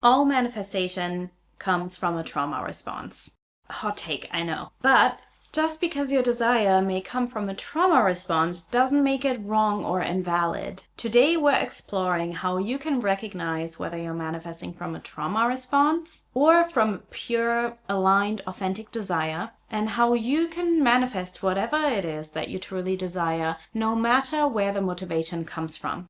all manifestation comes from a trauma response. Hot take, I know. But just because your desire may come from a trauma response doesn't make it wrong or invalid. Today we're exploring how you can recognize whether you're manifesting from a trauma response or from pure, aligned, authentic desire, and how you can manifest whatever it is that you truly desire, no matter where the motivation comes from.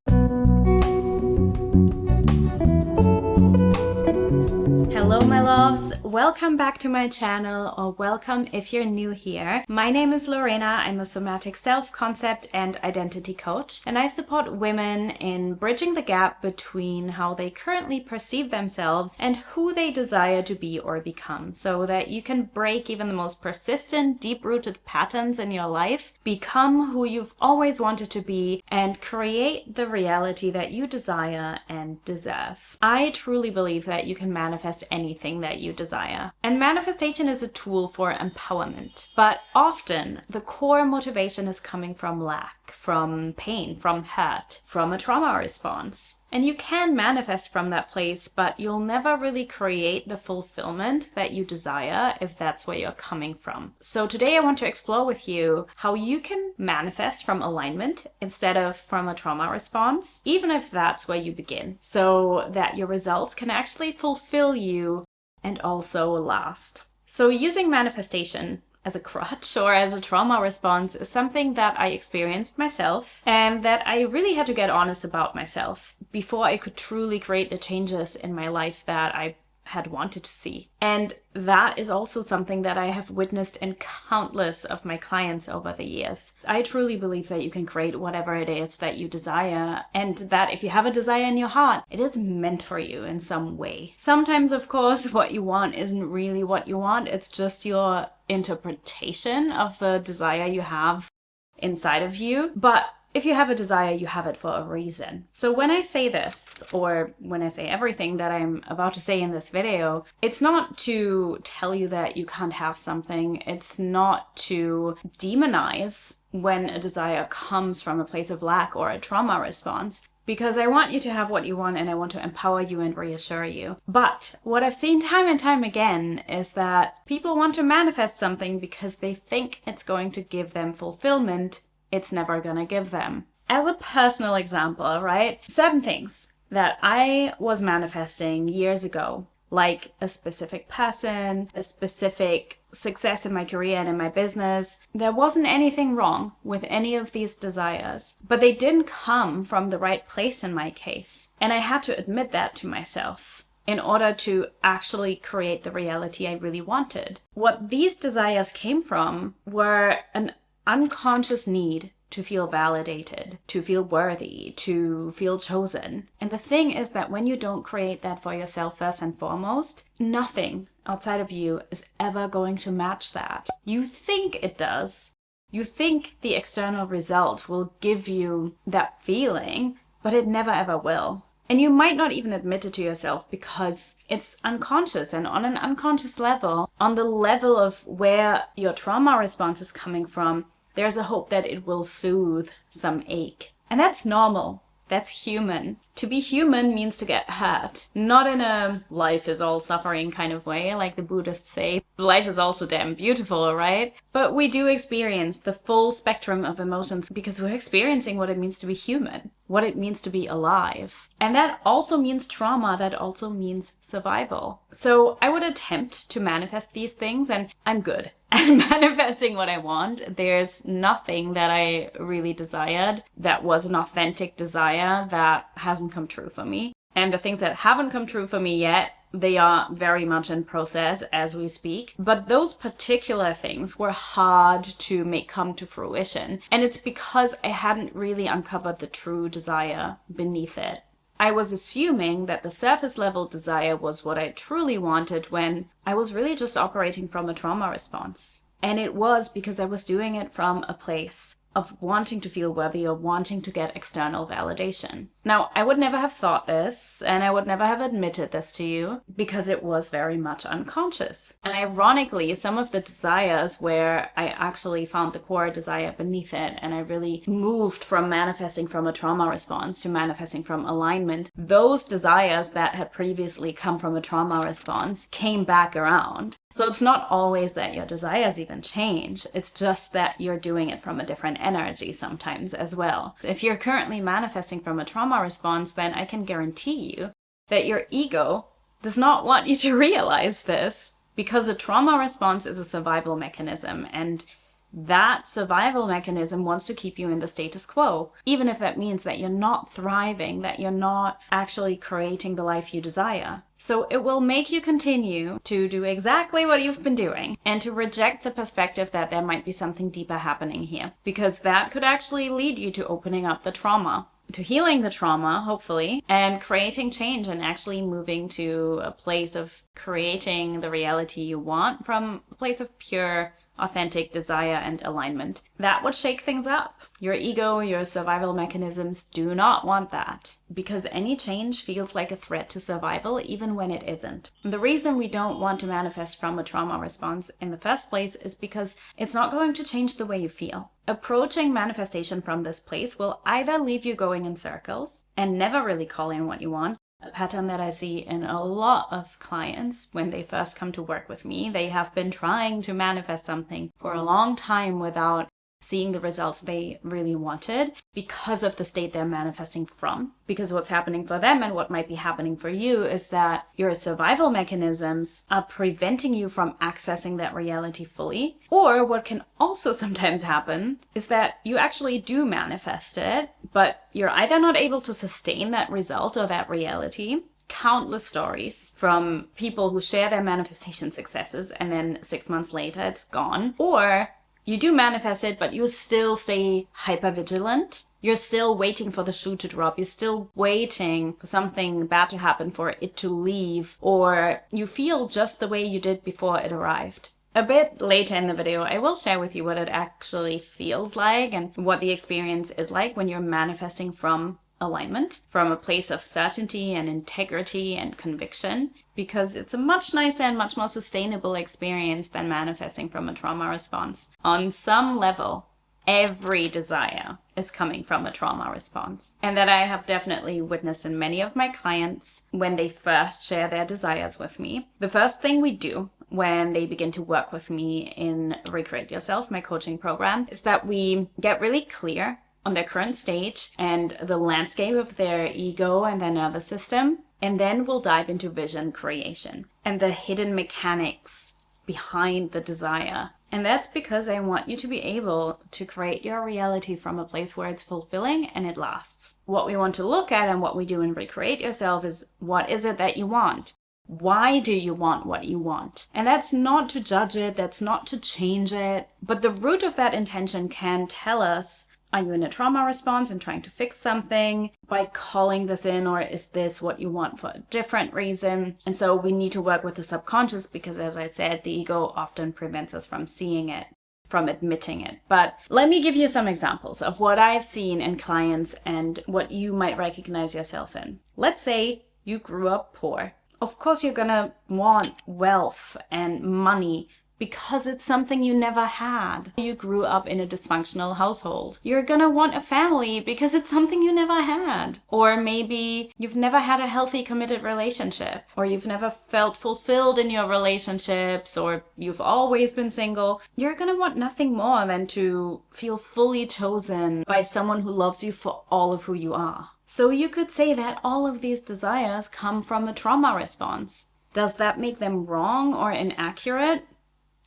Hello my loves, welcome back to my channel, or welcome if you're new here. My name is Lorena, I'm a somatic self-concept and identity coach, and I support women in bridging the gap between how they currently perceive themselves and who they desire to be or become, so that you can break even the most persistent, deep-rooted patterns in your life, become who you've always wanted to be, and create the reality that you desire and deserve. I truly believe that you can manifest anything that you desire. And manifestation is a tool for empowerment. But often the core motivation is coming from lack, from pain, from hurt, from a trauma response. And you can manifest from that place, but you'll never really create the fulfillment that you desire if that's where you're coming from. So today I want to explore with you how you can manifest from alignment instead of from a trauma response, even if that's where you begin, so that your results can actually fulfill you and also last. So using manifestation as a crutch or as a trauma response is something that I experienced myself, and that I really had to get honest about myself before I could truly create the changes in my life that I had wanted to see. And that is also something that I have witnessed in countless of my clients over the years. I truly believe that you can create whatever it is that you desire, and that if you have a desire in your heart, it is meant for you in some way. Sometimes, of course, what you want isn't really what you want. It's just your interpretation of the desire you have inside of you. But if you have a desire, you have it for a reason. So when I say this, or when I say everything that I'm about to say in this video, it's not to tell you that you can't have something. It's not to demonize when a desire comes from a place of lack or a trauma response, because I want you to have what you want and I want to empower you and reassure you. But what I've seen time and time again is that people want to manifest something because they think it's going to give them fulfillment. It's never gonna give them. As a personal example, right? Certain things that I was manifesting years ago, like a specific person, a specific success in my career and in my business, there wasn't anything wrong with any of these desires, but they didn't come from the right place in my case. And I had to admit that to myself in order to actually create the reality I really wanted. What these desires came from were an unconscious need to feel validated, to feel worthy, to feel chosen. And the thing is that when you don't create that for yourself first and foremost, nothing outside of you is ever going to match that. You think it does. You think the external result will give you that feeling, but it never ever will. And you might not even admit it to yourself because it's unconscious, and on an unconscious level, on the level of where your trauma response is coming from, there's a hope that it will soothe some ache. And that's normal. That's human. To be human means to get hurt. Not in a life is all suffering kind of way, like the Buddhists say. Life is also damn beautiful, right? But we do experience the full spectrum of emotions because we're experiencing what it means to be human, what it means to be alive. And that also means trauma, that also means survival. So I would attempt to manifest these things, and I'm good at manifesting what I want. There's nothing that I really desired that was an authentic desire that hasn't come true for me. And the things that haven't come true for me yet, they are very much in process as we speak. But those particular things were hard to make come to fruition. And it's because I hadn't really uncovered the true desire beneath it. I was assuming that the surface level desire was what I truly wanted when I was really just operating from a trauma response. And it was because I was doing it from a place of wanting to feel worthy or wanting to get external validation. Now, I would never have thought this, and I would never have admitted this to you because it was very much unconscious. And ironically, some of the desires where I actually found the core desire beneath it, and I really moved from manifesting from a trauma response to manifesting from alignment, those desires that had previously come from a trauma response came back around. So it's not always that your desires even change. It's just that you're doing it from a different energy sometimes as well. If you're currently manifesting from a trauma response, then I can guarantee you that your ego does not want you to realize this, because a trauma response is a survival mechanism, and that survival mechanism wants to keep you in the status quo, even if that means that you're not thriving, that you're not actually creating the life you desire. So it will make you continue to do exactly what you've been doing and to reject the perspective that there might be something deeper happening here, because that could actually lead you to opening up the trauma, to healing the trauma, hopefully, and creating change and actually moving to a place of creating the reality you want from a place of pure authentic desire and alignment. That would shake things up. Your ego, your survival mechanisms do not want that, because any change feels like a threat to survival even when it isn't. The reason we don't want to manifest from a trauma response in the first place is because it's not going to change the way you feel. Approaching manifestation from this place will either leave you going in circles and never really call in what you want, a pattern that I see in a lot of clients when they first come to work with me. They have been trying to manifest something for a long time without seeing the results they really wanted because of the state they're manifesting from. Because what's happening for them and what might be happening for you is that your survival mechanisms are preventing you from accessing that reality fully. Or what can also sometimes happen is that you actually do manifest it, but you're either not able to sustain that result or that reality. Countless stories from people who share their manifestation successes and then 6 months later it's gone. Or you do manifest it, but you still stay hyper-vigilant. You're still waiting for the shoe to drop. You're still waiting for something bad to happen for it to leave. Or you feel just the way you did before it arrived. A bit later in the video, I will share with you what it actually feels like and what the experience is like when you're manifesting from alignment, from a place of certainty and integrity and conviction, because it's a much nicer and much more sustainable experience than manifesting from a trauma response. On some level, every desire is coming from a trauma response. And that I have definitely witnessed in many of my clients when they first share their desires with me. The first thing we do when they begin to work with me in Recreate Yourself, my coaching program, is that we get really clear on their current state and the landscape of their ego and their nervous system. And then we'll dive into vision creation and the hidden mechanics behind the desire. And that's because I want you to be able to create your reality from a place where it's fulfilling and it lasts. What we want to look at and what we do in Recreate Yourself is, what is it that you want? Why do you want what you want? And that's not to judge it, that's not to change it, but the root of that intention can tell us, are you in a trauma response and trying to fix something by calling this in, or is this what you want for a different reason? And so we need to work with the subconscious because, as I said, the ego often prevents us from seeing it, from admitting it. But let me give you some examples of what I've seen in clients and what you might recognize yourself in. Let's say you grew up poor. Of course, you're gonna want wealth and money because it's something you never had. You grew up in a dysfunctional household. You're gonna want a family because it's something you never had. Or maybe you've never had a healthy, committed relationship, or you've never felt fulfilled in your relationships, or you've always been single. You're gonna want nothing more than to feel fully chosen by someone who loves you for all of who you are. So you could say that all of these desires come from a trauma response. Does that make them wrong or inaccurate?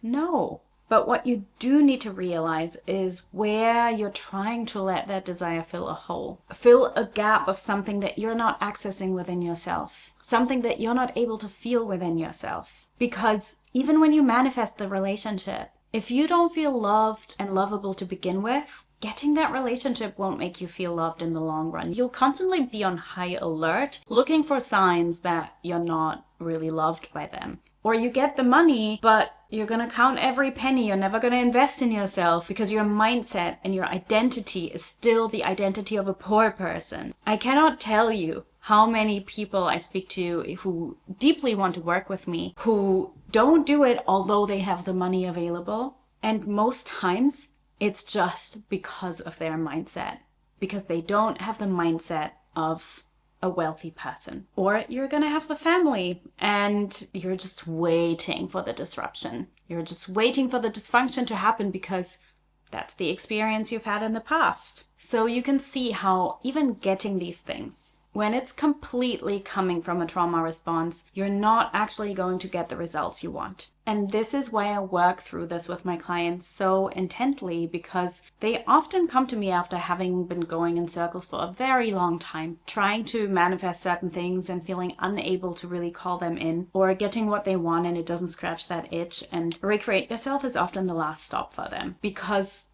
No. But what you do need to realize is where you're trying to let that desire fill a hole. Fill a gap of something that you're not accessing within yourself. Something that you're not able to feel within yourself. Because even when you manifest the relationship, if you don't feel loved and lovable to begin with, getting that relationship won't make you feel loved in the long run. You'll constantly be on high alert, looking for signs that you're not really loved by them. Or you get the money, but you're going to count every penny. You're never going to invest in yourself because your mindset and your identity is still the identity of a poor person. I cannot tell you how many people I speak to who deeply want to work with me, who don't do it although they have the money available. And most times it's just because of their mindset, because they don't have the mindset of a wealthy person. Or you're gonna have the family and you're just waiting for the disruption. You're just waiting for the dysfunction to happen because that's the experience you've had in the past. So you can see how even getting these things, when it's completely coming from a trauma response, you're not actually going to get the results you want. And this is why I work through this with my clients so intently, because they often come to me after having been going in circles for a very long time, trying to manifest certain things and feeling unable to really call them in, or getting what they want and it doesn't scratch that itch. And recreate yourself is often the last stop for them, because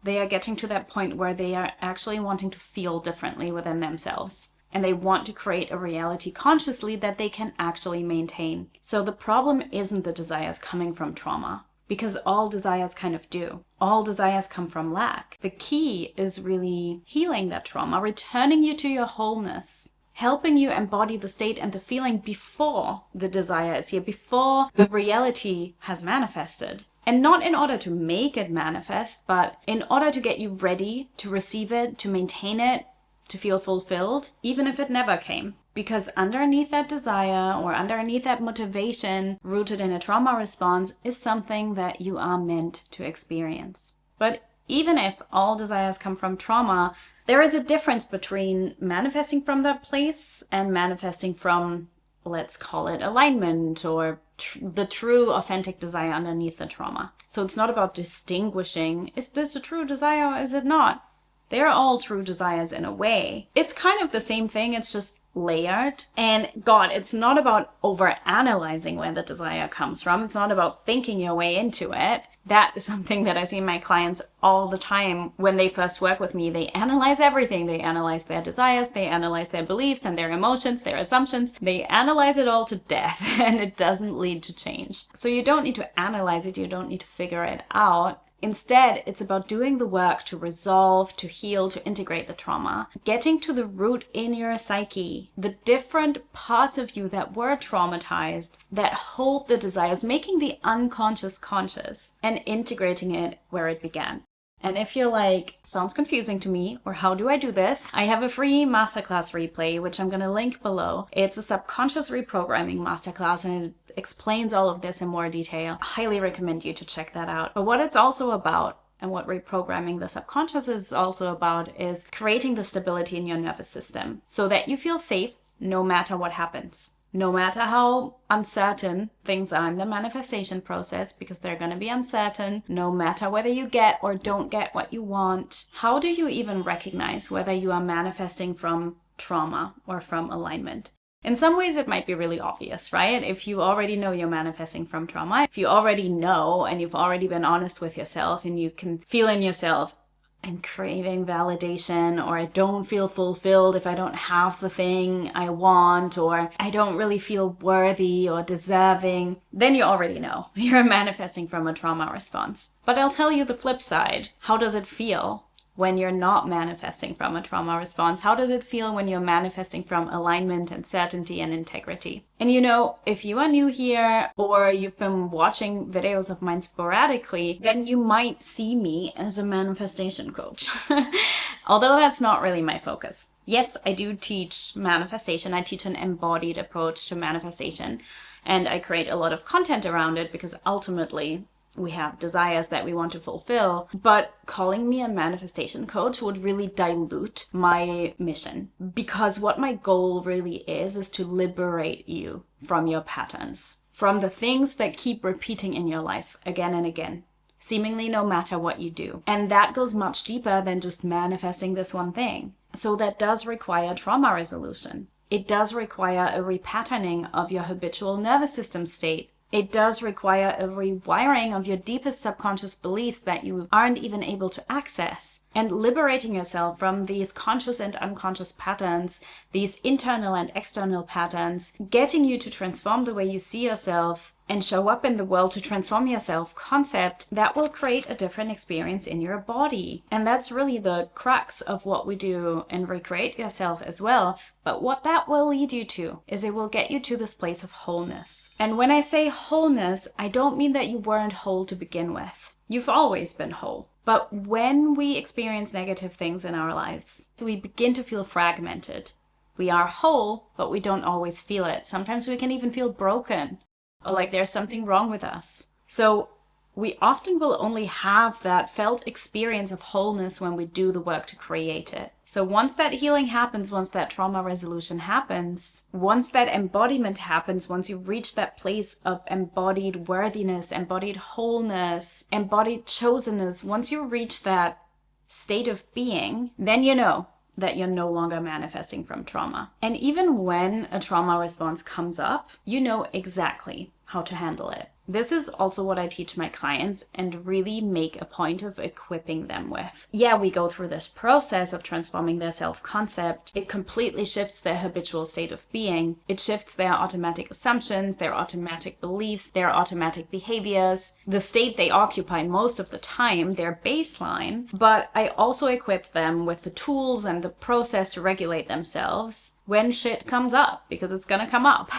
they are getting to that point where they are actually wanting to feel differently within themselves. And they want to create a reality consciously that they can actually maintain. So the problem isn't the desires coming from trauma, because all desires kind of do. All desires come from lack. The key is really healing that trauma, returning you to your wholeness, helping you embody the state and the feeling before the desire is here, before the reality has manifested. And not in order to make it manifest, but in order to get you ready to receive it, to maintain it, to feel fulfilled, even if it never came. Because underneath that desire or underneath that motivation rooted in a trauma response is something that you are meant to experience. But even if all desires come from trauma, there is a difference between manifesting from that place and manifesting from, let's call it, alignment or the true authentic desire underneath the trauma. So it's not about distinguishing, is this a true desire or is it not? They're all true desires in a way. It's kind of the same thing, it's just layered. And God, it's not about over-analyzing where the desire comes from. It's not about thinking your way into it. That is something that I see my clients all the time when they first work with me. They analyze everything. They analyze their desires, they analyze their beliefs and their emotions, their assumptions. They analyze it all to death and it doesn't lead to change. So you don't need to analyze it. You don't need to figure it out. Instead, it's about doing the work to resolve, to heal, to integrate the trauma, getting to the root in your psyche, the different parts of you that were traumatized, that hold the desires, making the unconscious conscious, and integrating it where it began. And if you're like, sounds confusing to me, or how do I do this? I have a free masterclass replay, which I'm going to link below. It's a subconscious reprogramming masterclass, and it explains all of this in more detail. I highly recommend you to check that out. But what it's also about, and what reprogramming the subconscious is also about, is creating the stability in your nervous system so that you feel safe no matter what happens. No matter how uncertain things are in the manifestation process, because they're going to be uncertain, no matter whether you get or don't get what you want. How do you even recognize whether you are manifesting from trauma or from alignment? In some ways, it might be really obvious, right? If you already know you're manifesting from trauma, if you already know and you've already been honest with yourself and you can feel in yourself, I'm craving validation, or I don't feel fulfilled if I don't have the thing I want, or I don't really feel worthy or deserving, then you already know you're manifesting from a trauma response. But I'll tell you the flip side. How does it feel when you're not manifesting from a trauma response? How does it feel when you're manifesting from alignment and certainty and integrity? And you know, if you are new here or you've been watching videos of mine sporadically, then you might see me as a manifestation coach. Although that's not really my focus. Yes, I do teach manifestation. I teach an embodied approach to manifestation, and I create a lot of content around it because ultimately we have desires that we want to fulfill, but calling me a manifestation coach would really dilute my mission, because what my goal really is to liberate you from your patterns, from the things that keep repeating in your life again and again, seemingly no matter what you do. And that goes much deeper than just manifesting this one thing. So that does require trauma resolution. It does require a repatterning of your habitual nervous system state. It does require a rewiring of your deepest subconscious beliefs that you aren't even able to access, and liberating yourself from these conscious and unconscious patterns, these internal and external patterns, getting you to transform the way you see yourself, and show up in the world to transform your self-concept, that will create a different experience in your body. And that's really the crux of what we do in Recreate Yourself as well. But what that will lead you to is it will get you to this place of wholeness. And when I say wholeness, I don't mean that you weren't whole to begin with. You've always been whole. But when we experience negative things in our lives, we begin to feel fragmented. We are whole, but we don't always feel it. Sometimes we can even feel broken, or like there's something wrong with us. So we often will only have that felt experience of wholeness when we do the work to create it. So once that healing happens, once that trauma resolution happens, once that embodiment happens, once you reach that place of embodied worthiness, embodied wholeness, embodied chosenness, once you reach that state of being, then you know that you're no longer manifesting from trauma. And even when a trauma response comes up, you know exactly how to handle it. This is also what I teach my clients and really make a point of equipping them with. Yeah, we go through this process of transforming their self-concept. It completely shifts their habitual state of being. It shifts their automatic assumptions, their automatic beliefs, their automatic behaviors, the state they occupy most of the time, their baseline. But I also equip them with the tools and the process to regulate themselves when shit comes up, because it's gonna come up.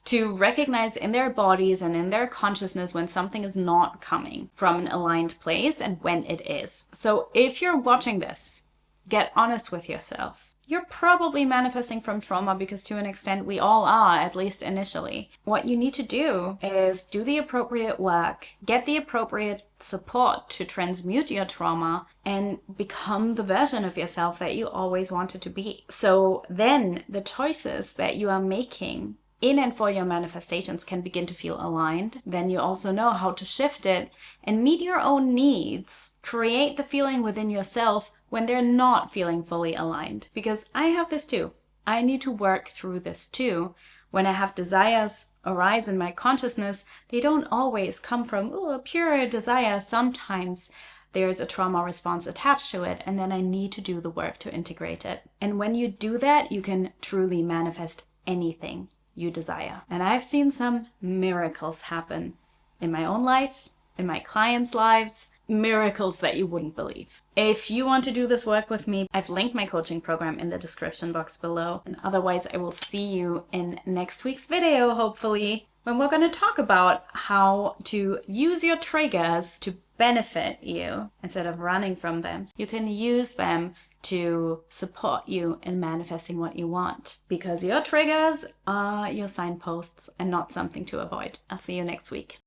To recognize in their bodies and in their consciousness when something is not coming from an aligned place and when it is. So if you're watching this, get honest with yourself. You're probably manifesting from trauma because to an extent we all are, at least initially. What you need to do is do the appropriate work, get the appropriate support to transmute your trauma and become the version of yourself that you always wanted to be. So then the choices that you are making in and for your manifestations can begin to feel aligned. Then you also know how to shift it and meet your own needs. Create the feeling within yourself when they're not feeling fully aligned. Because I have this too. I need to work through this too. When I have desires arise in my consciousness, they don't always come from a pure desire. Sometimes there's a trauma response attached to it, and then I need to do the work to integrate it. And when you do that, you can truly manifest anything you desire. And I've seen some miracles happen in my own life, in my clients' lives, miracles that you wouldn't believe. If you want to do this work with me, I've linked my coaching program in the description box below. And otherwise, I will see you in next week's video, hopefully, when we're going to talk about how to use your triggers to benefit you instead of running from them. You can use them to support you in manifesting what you want, because your triggers are your signposts and not something to avoid. I'll see you next week.